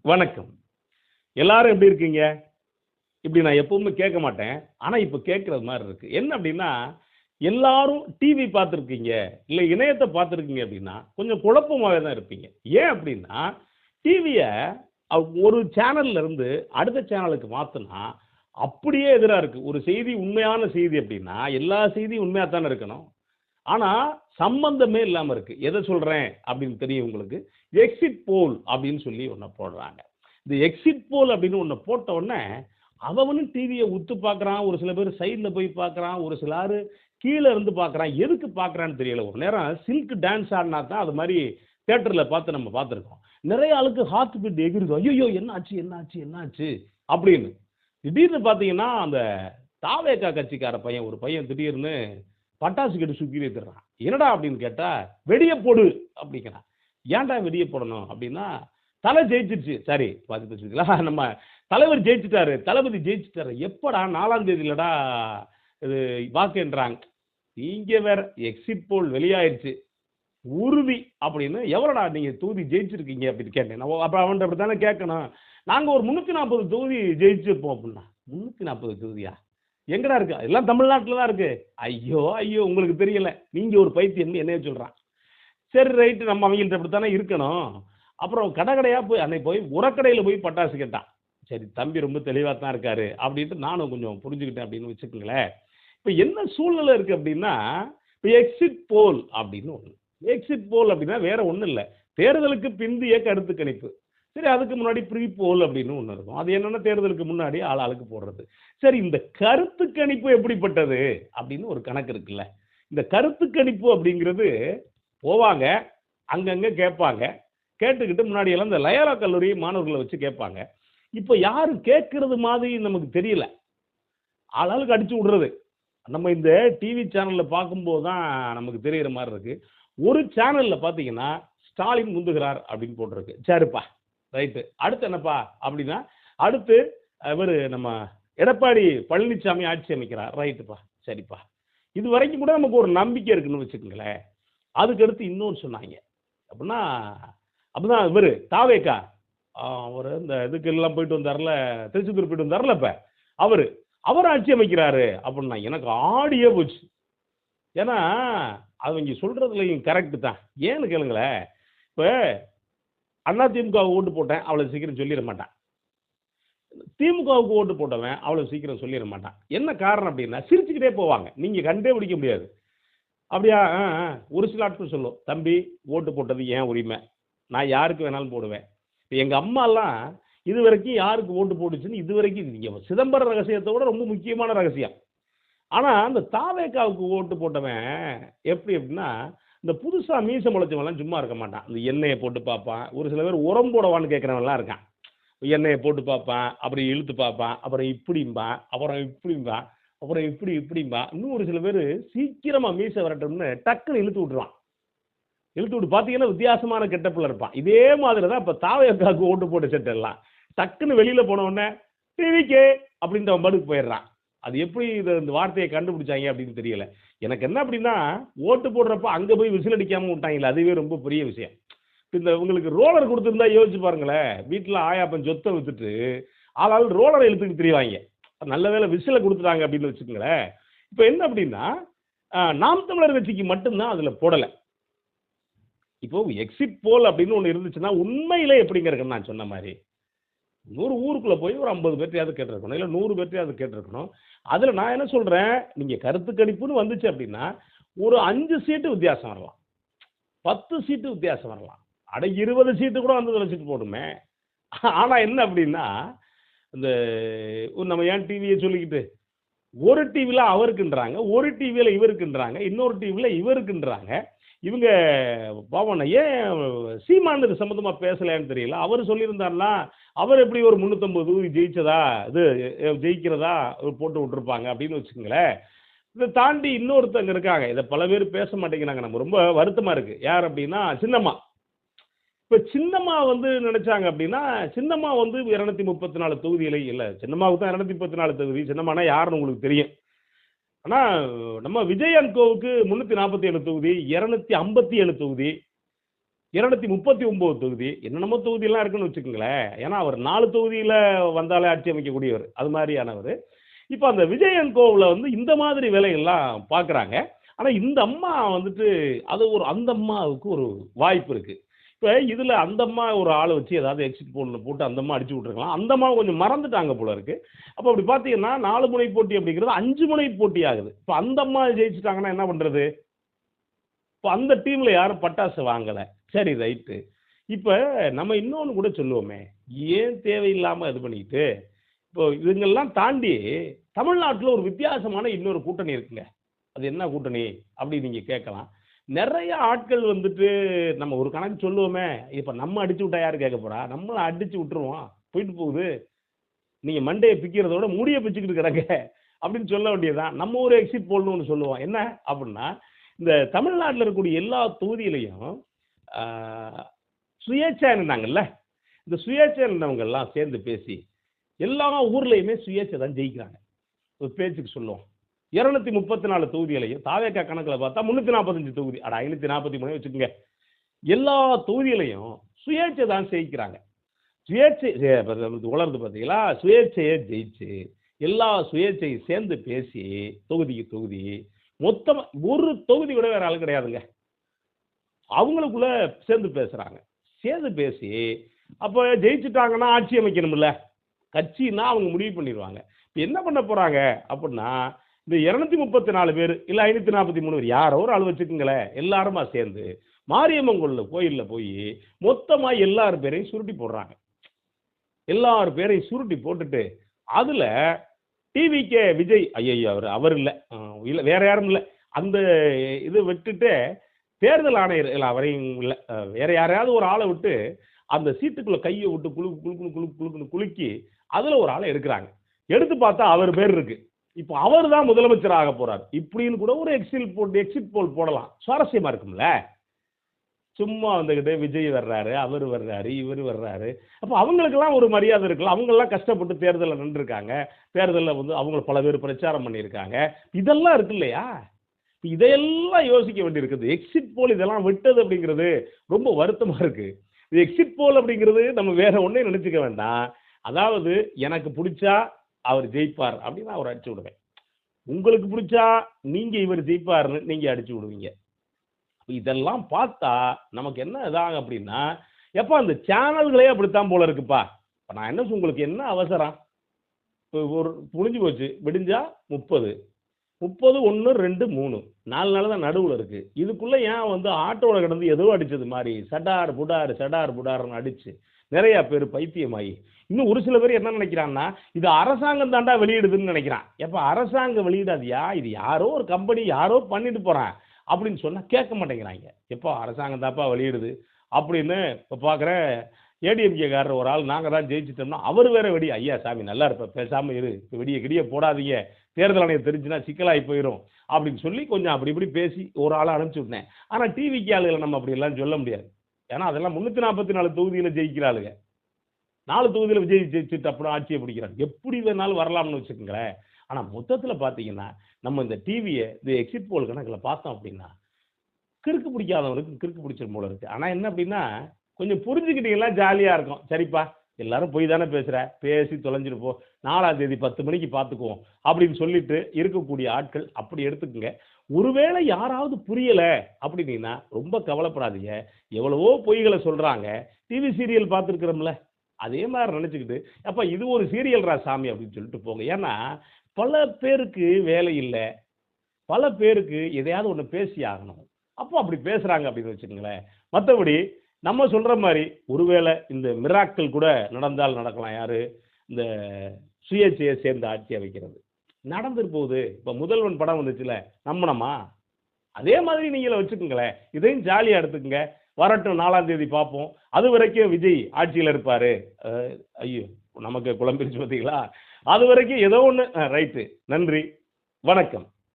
வணக்கம். எல்லாரும் எப்படி இருக்கீங்க? இப்படி நான் எப்பவுமே கேட்க மாட்டேன். ஆனா, இப்ப கேட்கிறது மாரி இருக்கு. என்ன அப்படின்னா, எல்லாரும் டிவி பார்த்திருக்கீங்க, இல்ல இணையத்த பார்த்திருக்கீங்க அப்படின்னா, கொஞ்சம் குழப்பமாவே தான் இருப்பீங்க. ஏன் அப்படின்னா, டிவிய ஒரு சேனல்ல இருந்து அடுத்த சேனலுக்கு மாத்துனா, அப்படியே எதிரா இருக்கு. ஒரு செய்தி உண்மையான செய்தி அப்படின்னா, எல்லா செய்தியும் உண்மையா தானே இருக்கணும். ஆனா, சம்பந்தமே இல்லாம இருக்கு. எத சொல்றேன் அப்படின்னு தெரியும் உங்களுக்கு. எக்ஸிட் போல் அப்படின்னு சொல்லி ஒண்ண போடுறாங்க. இந்த எக்ஸிட் போல் அப்படின்னு ஒண்ண போட்ட உடனே, அவனும் டிவிய உத்து பார்க்குறான். ஒரு சில பேர் சைடுல போய் பார்க்குறான். ஒரு சிலரு கீழ இருந்து பார்க்குறான். எதுக்கு பார்க்குறான்னு தெரியல. ஒரு நேரம் சில்க் டான்ஸ் ஆடுனா தான் அது மாரி தியேட்டர்ல பார்த்து நம்ம பார்த்துருக்கோம். நெறைய ஆளுக்கு ஹார்ட் பீட் எகிறுது. "ஐய்யய்யோ! என்ன ஆச்சு? என்ன ஆச்சு? என்ன ஆச்சு?" அப்படின்னு. திடீர்னு பார்த்தீங்கன்னா, அந்த தாவேகா கட்சிக்கார பையன் ஒரு பையன் திடீர்னு பட்டாசு கட்டி சுத்திட்டே திரிறான். "என்னடா?" அப்படின்னு கேட்டா, "வெடிய போடு" அப்படிங்கிறான். "ஏன்டா வெடிய போடணும்?" அப்படின்னா, "தல ஜெயிச்சிருச்சு." சாரி பாத்து பேசுவீங்களா? நம்ம தலைவர் ஜெயிச்சுட்டாரு. தளபதி ஜெயிச்சுட்டாரு. "எப்படா 4ஆம் தேதிலடா இது வாக்குன்றாங்க." நீங்க வேற எக்ஸிட் போல் வெளியாயிருச்சு. உறுதி அப்படின்னு, "எவ்வளோடா நீங்க தொகுதி ஜெயிச்சிருக்கீங்க?" அப்படின்னு கேட்டேன். நான் அப்ப அவன்ட்ட அப்படித்தானே கேட்கணும். "நாங்க ஒரு 340 தொகுதி ஜெயிச்சிருப்போம்." அப்படின்னா. 340 தொகுதியா? எங்கடா இருக்கு? எல்லாம் தமிழ்நாட்டுல தான் இருக்கு. ஐயோ! ஐயோ! உங்களுக்கு தெரியல. நீங்க ஒரு பைத்தியம்ன்னு என்னைய சொல்றான். சரி ரைட் நம்ம அவங்கள்ட்ட இப்படித்தானே இருக்கணும். அப்புறம் கடை கடையா போய் அன்னைக்கு போய் உரக்கடையில போய் பட்டாசு கேட்டான். சரி தம்பி ரொம்ப தெளிவா தான் இருக்காரு. அப்படின்ட்டு நானும் கொஞ்சம் புரிஞ்சுக்கிட்டேன் அப்படின்னு வச்சுக்கங்களேன். இப்ப என்ன சூழ்நிலை இருக்கு அப்படின்னா, இப்ப எக்ஸிட் போல் அப்படின்னு ஒண்ணு. எக்ஸிட் போல் அப்படின்னா வேற ஒண்ணும் இல்ல. தேர்தலுக்கு பிந்திய கருத்து கணிப்பு. சரி அதுக்கு முன்னாடி ப்ரீ போல் அப்படின்னு ஒண்ணு இருக்கும். அது என்னன்னா தேர்தலுக்கு முன்னாடி ஆளுக்கு போடுறது. சரி இந்த கருத்து கணிப்பு எப்படிப்பட்டது? அப்படின்னு ஒரு கணக்கு இருக்குல்ல. இந்த கருத்து கணிப்பு அப்படிங்கிறது போவாங்க, அங்கங்க கேட்பாங்க. கேட்டுக்கிட்டு முன்னாடி எல்லாம் இந்த லயோலா கல்லூரி மாணவர்கள வச்சு கேட்பாங்க. இப்ப யாரும் கேட்கிறது மாதிரி நமக்கு தெரியல. ஆளாளுக்கு அடிச்சு விடுறது. நம்ம இந்த டிவி சேனல்ல பார்க்கும்போது தான் நமக்கு தெரியிற மாரி இருக்கு. ஒரு சேனல்ல பார்த்தீங்கன்னா, ஸ்டாலின் முந்துகிறார் அப்படின்னு போட்டிருக்கு. சரிப்பா, ரைட்டு. அடுத்து என்னப்பா? அப்படின்னா, அடுத்து இவரு நம்ம எடப்பாடி பழனிசாமி ஆட்சி அமைக்கிறார். ரைட்டுப்பா, சரிப்பா. இதுவரைக்கும் கூட நமக்கு ஒரு நம்பிக்கை இருக்குன்னு வச்சுக்கங்களேன். அதுக்கு அடுத்து இன்னொன்னு சொன்னாய்ங்க. அப்படின்னா, அப்பதான் இவரு தாவேகா அவரு இந்த இதுக்கெல்லாம் போயிட்டு வந்தார்ல, திருச்செந்தூர் போயிட்டு வந்தார்ல இப்ப, அவரு. அவர் ஆட்சி அமைக்கிறாரு அப்படின்னா எனக்கு ஆடியே போச்சு. ஏன்னா, அவைங்க சொல்றதுலயும் கரெக்ட் தான். ஏன்னு கேளுங்களேன். இப்ப அதிமுகவுக்கு ஓட்டு போட்டேன், அவ்வளவு சீக்கிரம் சொல்லிற மாட்டான். திமுகவுக்கு ஓட்டு போட்டவன் அவ்வளவு சீக்கிரம் சொல்லிற மாட்டான். என்ன காரணம் அப்படின்னா, சிரிச்சுக்கிட்டே போவாங்க. நீங்க கண்டே பிடிக்க முடியாது. அப்படியா? ஒரு சில ஆட்கள் சொல்லும். "தம்பி ஓட்டு போட்டது என் உரிமை. நான் யாருக்கு வேணாலும் போடுவேன்." இப்ப எங்க அம்மாலாம் இதுவரைக்கும் யாருக்கு ஓட்டு போட்டுச்சுன்னு இதுவரைக்கும் நீங்க சிதம்பரம் ரகசியத்த விட ரொம்ப முக்கியமான ரகசியம். ஆனா, அந்த தாவேகாவுக்கு ஓட்டு போட்டவன் எப்படி அப்படின்னா, இந்த புதுசா மீசை முளைச்சவன்லாம் சும்மா இருக்க மாட்டான். இந்த எண்ணெய போட்டு பார்ப்பான். ஒரு சில பேர் உரம் போடவான்னு கேட்கிறவன்லாம் இருக்கான். எண்ணெய போட்டு பார்ப்பான், அப்புறம் இழுத்து பார்ப்பான், அப்புறம் இப்படிம்பான், அப்புறம் இப்படிம்பான், அப்புறம் இப்படிம்பான். இன்னும் ஒரு சில பேரு சீக்கிரமா மீசை வரட்டும்னு டக்குன்னு இழுத்து விட்டுருவான். இழுத்து விட்டு பார்த்தீங்கன்னா, வித்தியாசமான கெட்டப்ல இருப்பான். இதே மாதிரி தான் இப்ப தாவேகாவுக்கு ஓட்டு போட்ட செட் எல்லாம். டக்குன்னு வெளியில போன உடனே, "டிவிகே" அப்படின்ட்டு அவன் பாட்டுக்கு போயிடுறான். அது எப்படி இந்த வார்த்தைய கண்டுபிடிச்சாய்ங்க அப்படின்னு தெரியல. எனக்கு என்ன அப்படின்னா, ஓட்டு போடுறப்ப அங்க போய் விசில் அடிக்காம விட்டாய்ங்கல்ல, அதுவே ரொம்ப பெரிய விஷயம். இந்த இவங்களுக்கு ரோலர் குடுத்திருந்தா யோசிச்சு பாருங்களேன். வீட்ல ஆயாப்பன் சொத்த வித்துட்டு, ஆளாளு ரோலர இழுத்துட்டு திரிவாய்ங்க. நல்ல வேளை விசில குடுத்துட்டாங்க அப்படின்னு வச்சுக்கங்களேன். இப்ப என்ன அப்படின்னா, நாம் தமிழர் கட்சிக்கு மட்டும் தான் அதுல போடல. இப்போ எக்ஸிட் போல் அப்படின்னு ஒண்ணு இருந்துச்சுன்னா, உண்மையிலே எப்படிங்க இருக்குன்னு நான் சொன்ன மாரி. ஒரு ஊருக்குள்ள போய் ஒரு 50 பேர்ட்டயாவது கேட்டிருக்கணும். இல்ல 100 பேர்ட்டயாவது கேட்டிருக்கணும். அதுல நான் என்ன சொல்றேன், நீங்க கருத்து கணிப்புன்னு வந்துச்சு அப்படின்னா, ஒரு 5 சீட்டு வித்தியாசம் வரலாம். 10 சீட்டு வித்தியாசம் வரலாம். அட 20 சீட்டு கூட வந்து தொலைச்சிட்டு போடுமே. ஆனா என்ன அப்படின்னா, இந்த நம்ம ஏன் டிவிய சொல்லிக்கிட்டு, ஒரு டிவில அவருக்குன்றாங்க, ஒரு டிவில இவருக்குன்றாங்க, இன்னொரு டிவில இவருக்குன்றாங்க. இவங்க பாவம் ஏன் சீமான் இது சம்பந்தமா பேசலையான்னு தெரியல. அவரு சொல்லியிருந்தாருன்னா, அவர் எப்படி ஒரு 350 தொகுதி ஜெயிச்சதா, இது ஜெயிக்கிறதா போட்டு விட்டுருப்பாங்க அப்படின்னு வச்சுக்கங்களேன். இத தாண்டி இன்னொருத்தங்க இருக்காங்க. இத பல பேர் பேச மாட்டேங்கிறாங்க. நம்ம ரொம்ப வருத்தமா இருக்கு. யார் அப்படின்னா, சின்னம்மா. இப்ப சின்னம்மா வந்து நினைச்சாங்க அப்படின்னா, சின்னம்மா வந்து 234 தொகுதிகளை இல்ல சின்னம்மாவுக்கு தான் 234 தொகுதி. சின்னம்மானா யாருன்னு உங்களுக்கு தெரியும். ஆனா, நம்ம விஜய் அண்ட் கோவுக்கு 347 தொகுதி, 257 தொகுதி. 239 தொகுதி என்னென்னமோ தொகுதியெல்லாம் இருக்குன்னு வச்சுக்கோங்களேன். ஏன்னா அவர் 4 தொகுதியில வந்தாலே ஆட்சி அமைக்கக்கூடியவர். அது மாதிரியானவர். இப்ப அந்த விஜய் அண்ட் கோவுல வந்து இந்த மாதிரி வேலைகள்லாம் பார்க்குறாங்க. ஆனா இந்த அம்மா வந்துட்டு அது அந்த அம்மாவுக்கு ஒரு வாய்ப்பு இருக்கு. இப்ப இதுல அந்த அம்மா ஒரு ஆள வச்சு ஏதாவது எக்ஸிட் போல்ல போட்டு அந்த அம்மா அடிச்சு விட்டுருக்கலாம். அந்த அம்மாவ கொஞ்சம் மறந்துட்டாங்க போல இருக்கு. அப்ப அப்படி பார்த்தீங்கன்னா 4 முனை போட்டி அப்படிங்கிறது 5 முனை போட்டி ஆகுது. இப்ப அந்த அம்மா ஜெயிச்சுட்டாங்கன்னா என்ன பண்றது? இப்ப அந்த டீம்ல யாரும் பட்டாசு வாங்கல. சரி ரைட்டு. இப்ப நம்ம இன்னொன்னு கூட சொல்லுவோமே, ஏன் தேவையில்லாம இது பண்ணிக்கிட்டு, இப்போ இதுங்கெல்லாம் தாண்டி தமிழ்நாட்டுல ஒரு வித்தியாசமான இன்னொரு கூட்டணி இருக்குங்க. அது என்ன கூட்டணி? அப்படி நீங்க கேட்கலாம். நெறைய ஆட்கள் வந்துட்டு நம்ம ஒரு கணக்கு சொல்லுவோமே, இப்ப நம்ம அடிச்சு விட்டா யாரு கேட்க போறா? நம்மள அடிச்சு விட்டுருவோம். போயிட்டு போகுது. நீங்க மண்டைய பிக்கிறத விட முடிய பிச்சுக்கிட்டு கிடங்க அப்படின்னு சொல்ல வேண்டியதுதான். நம்ம ஒரு எக்ஸிட் போல்னு ஒண்ணு சொல்லுவோம். என்ன அப்படின்னா, இந்த தமிழ்நாட்டுல இருக்கக்கூடிய எல்லா தொகுதியிலையும் ஆ சுயேட்சையா இருந்தாங்கல்ல, இந்த சுயேட்சையா இருந்தவங்கலாம் சேர்ந்து பேசி, எல்லா ஊர்லயுமே சுயேட்சை தான் ஜெயிக்கிறாங்க. ஒரு பேச்சுக்கு சொல்லுவோம். 234 தொகுதிகளையும் தாவேகா கணக்குல பார்த்தா 345 தொகுதி. அட 543 வச்சுக்கோங்க. எல்லா தொகுதிகளையும் சுயேட்சை தான் ஜெயிக்கிறாங்க. சுயேட்சை உலர்ந்து பார்த்தீங்களா? சுயேட்சையை ஜெயிச்சு, எல்லா சுயேட்சையும் சேர்ந்து பேசி, தொகுதிக்கு தொகுதி, மொத்தமா ஒரு தொகுதி கூட வேற ஆள் கிடையாதுங்க. அவங்களுக்குள்ள சேர்ந்து பேசுறாங்க. சேர்ந்து பேசி, அப்ப ஜெயிச்சுட்டாங்கன்னா ஆட்சி அமைக்கணும்ல. கட்சின்னா அவங்க முடிவு பண்ணிருவாங்க. இப்ப என்ன பண்ண போறாங்க அப்படின்னா, இந்த 234 பேர் இல்ல 543 பேர் யாரோ ஒரு ஆள் வச்சுக்கோங்களேன். எல்லாருமா சேர்ந்து மாரியம்மன் கோயில்ல போய் மொத்தமா எல்லார் பேரையும் சுருட்டி போடுறாங்க. எல்லார் பேரையும் சுருட்டி போட்டுட்டு, அதுல டிவிகே விஜய் ஐயய்யோ! அவர் இல்ல. இல்ல வேற யாரும் இல்ல. அந்த இத விட்டுட்டு தேர்தல் ஆணையர் இல்ல அவரையும் இல்ல. வேற யாரையாவது ஒரு ஆள விட்டு அந்த சீட்டுக்குள்ள கைய விட்டு குலுக்குன்னு குலுக்கி அதுல ஒரு ஆள எடுக்குறாங்க. எடுத்து பார்த்தா அவர் பேர் இருக்கு. இப்ப அவர் தான் முதலமைச்சர் ஆக போறார். இப்படின்னு கூட ஒரு எக்ஸிட் போல் போடலாம். சுவாரஸ்யமா இருக்கும்ல. சும்மா வந்துகிட்டு விஜய் வர்றாரு, அவர் வர்றாரு, இவர் வர்றாரு. அப்ப அவங்களுக்கெல்லாம் ஒரு மரியாதை இருக்குல்ல. அவங்கெல்லாம் கஷ்டப்பட்டு தேர்தல்ல நின்றுருக்காங்க. தேர்தல்ல வந்து அவங்க பல பேர் பிரச்சாரம் பண்ணியிருக்காங்க. இதெல்லாம் இருக்கு இல்லையா? இதையெல்லாம் யோசிக்க வேண்டியிருக்குது. எக்ஸிட் போல் இதெல்லாம் விட்டது அப்படிங்கிறது ரொம்ப வருத்தமா இருக்கு. இது எக்ஸிட் போல் அப்படிங்கிறது நம்ம வேற ஒண்ணையும் நினைச்சுக்க வேண்டாம். அதாவது எனக்கு புடிச்சா அவர் ஜெயிப்பார் அப்படின்னு நான் அவரை அடிச்சு விடுவேன். உங்களுக்கு பிடிச்சா நீங்க இவர் ஜெயிப்பாருன்னு நீங்க அடிச்சு விடுவீங்க. இதெல்லாம் பார்த்தா நமக்கு என்ன இதாகும் அப்படின்னா, எப்பா அந்த சேனல்களே அப்படித்தான் போல இருக்குப்பா. இப்ப நான் என்ன உங்களுக்கு என்ன அவசரம்? இப்ப ஒரு முடிஞ்சு போச்சு. விடிஞ்சா 30 30 1 2 3 4 நாள் தான் நடுவுல இருக்கு. இதுக்குள்ள ஏன் வந்து ஆட்டோல கிடந்து ஏதோ அடிச்சது மாரி சடார் புடார் சடார் புடார்ன்னு அடிச்சு நிறைய பேர் பைத்தியமாயி இன்னும் ஒரு சில பேர் என்ன நினைக்கிறான்னா இது அரசாங்கம் தாண்டா வெளியிடுதுன்னு நினைக்கிறான். எப்ப அரசாங்கம் வெளியிடாதியா, இது யாரோ ஒரு கம்பெனி யாரோ பண்ணிட்டு போறான் அப்படின்னு சொன்னா கேட்க மாட்டேங்கிறாங்க. எப்போ அரசாங்கம் தாப்பா வெளியிடுது அப்படின்னு இப்போ பார்க்குறேன். ஏடிஎம்கே காரர் ஒரு ஆள் நாங்கள் தான் ஜெயிச்சிட்டோம்னா அவர் வேற வெடி ஐயா சாமி நல்லா இருப்ப பேசாம இரு, இப்போ விடிய கிடிய போடாதீங்க, தேர்தல் ஆணையம் தெரிஞ்சுன்னா சிக்கலாகி போயிடும் அப்படின்னு சொல்லி கொஞ்சம் அப்படி இப்படி பேசி ஒரு ஆளை அனுப்பிச்சு விட்டேன். ஆனால் டிவிக்கு ஆளுகளை நம்ம அப்படி எல்லாம் சொல்ல முடியாது. ஏன்னா அதெல்லாம் 344 தொகுதியில் ஜெயிக்கிற ஆளுங்க. 4 தொகுதியில் விஜய் ஜெயிச்சுட்டு அப்புறம் ஆட்சியை பிடிக்கிறாங்க. எப்படி வேணாலும் வரலாம்னு வச்சுக்கோங்களேன். ஆனால் மொத்தத்தில் பார்த்தீங்கன்னா நம்ம இந்த டிவியை இந்த எக்ஸிட் போல் கணக்கில் பார்த்தோம் அப்படின்னா கிறுக்கு பிடிக்காதவனுக்கு கிறுக்கு பிடிச்சிரும் போல இருக்கு. ஆனால் என்ன அப்படின்னா கொஞ்சம் புரிஞ்சுக்கிட்டீங்கன்னா ஜாலியாக இருக்கும். சரிப்பா எல்லாரும் போய் தானே பேசுகிற, பேசி தொலைஞ்சிட்டு போ, 4ஆம் தேதி 10 மணிக்கு பார்த்துக்குவோம் அப்படின்னு சொல்லிட்டு இருக்கக்கூடிய ஆட்கள் அப்படி எடுத்துக்கோங்க. ஒருவேளை யாராவது புரியலை அப்படின்னீங்கன்னா ரொம்ப கவலைப்படாதீங்க. எவ்வளவோ பொய்களை சொல்கிறாங்க. டிவி சீரியல் பார்த்துருக்குறோம்ல அதே மாதிரி நினச்சிக்கிட்டு அப்போ இது ஒரு சீரியல்ரா சாமி அப்படின்னு சொல்லிட்டு போங்க. ஏன்னா பல பேருக்கு வேலை இல்லை, பல பேருக்கு எதையாவது ஒன்று பேசி ஆகணும். அப்போ அப்படி பேசுகிறாங்க அப்படின்னு வச்சுக்கோங்களேன். மற்றபடி நம்ம சொல்கிற மாதிரி ஒருவேளை இந்த மிராக்கள் கூட நடந்தால் நடக்கலாம். யார் இந்த சுயேட்சையை சேர்ந்து ஆட்சி அமைக்கிறது நடந்துட்டு போகுது. இப்போ முதல்வன் படம் வந்துச்சுல நம்பணுமா? அதே மாதிரி நீங்கள வச்சுக்கோங்களேன். இதையும் ஜாலியாக எடுத்துக்கங்க. வரட்டும் 4ஆம் தேதி பார்ப்போம். அது வரைக்கும் விஜய் ஆட்சியில் இருப்பார். ஐயோ நமக்கு குழம்பிருச்சு பார்த்தீங்களா? அது வரைக்கும் ஏதோ ஒன்று ரைட்டு. நன்றி, வணக்கம்.